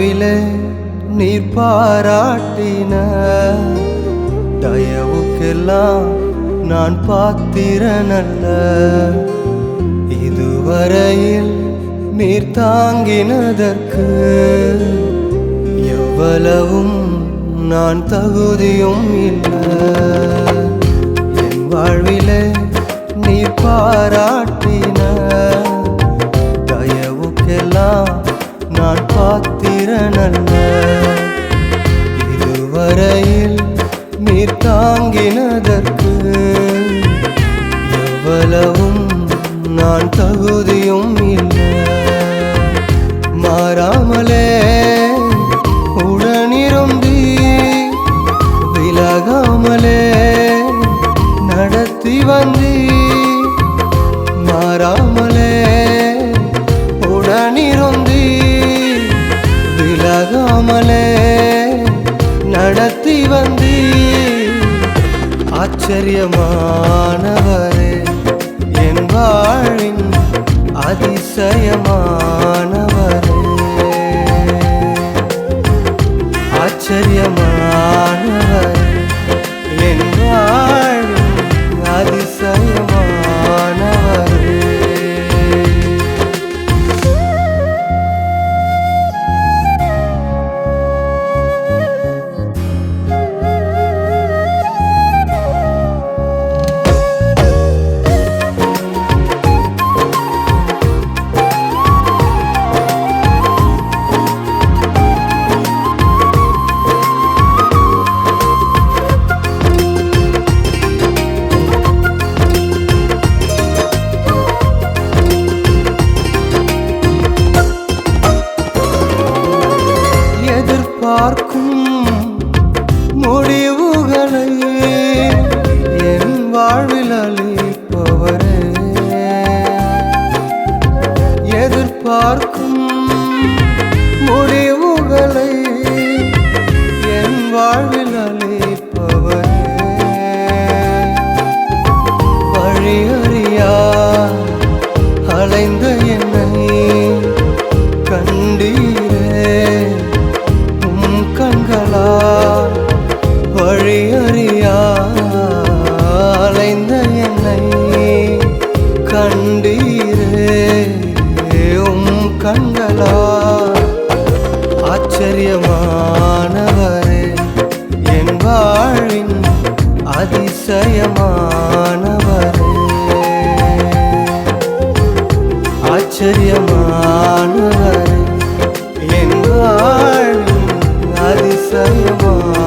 வாழ்விலே நீர் பாராட்டின தயவுக்கெல்லாம் நான் பாத்திரனல்ல. இதுவரையில் நீர் தாங்கினதற்கு எவ்வளவும் நான் தகுதியும் இல்லை. என் வாழ்விலே நீர் பாராட்டின தயவுக்கெல்லாம் நான் பாத்திரனல்ல. இதுவரையில் நீர் தாங்கினதற்கு எவ்வளவும் நான் தகுதியும் இல்லை. மாறாமலே உடனிருந்தி விலகாமலே நடத்தி வந்தி. மாறாமலே உடனிருந்தி விலகாமலே நடத்தி வந்தி. ஆச்சரியமானவரே என் வாழின் அதிசயமானவரே. ஆச்சரியமானவரே என் வாழின் அதிசயமானவரே. பார்க்கும் முடிவுகளை என் வாழ்வில் அளிப்பவரே. எதிர்பார்க்கும் முடிவுகளை என் வாழ்வில் அளிப்பவரே. வழியறியா அலைந்த என்னை கண்டீரே. கண்களால் வழியறியா அலைந்த என்னை கண்டீரே. கண்களால் ஆச்சரியமானவரே என் வாழின் அதிசயமானவரே. ஆச்சரியமானவரே என் வாழின் அதிசயமானவரே.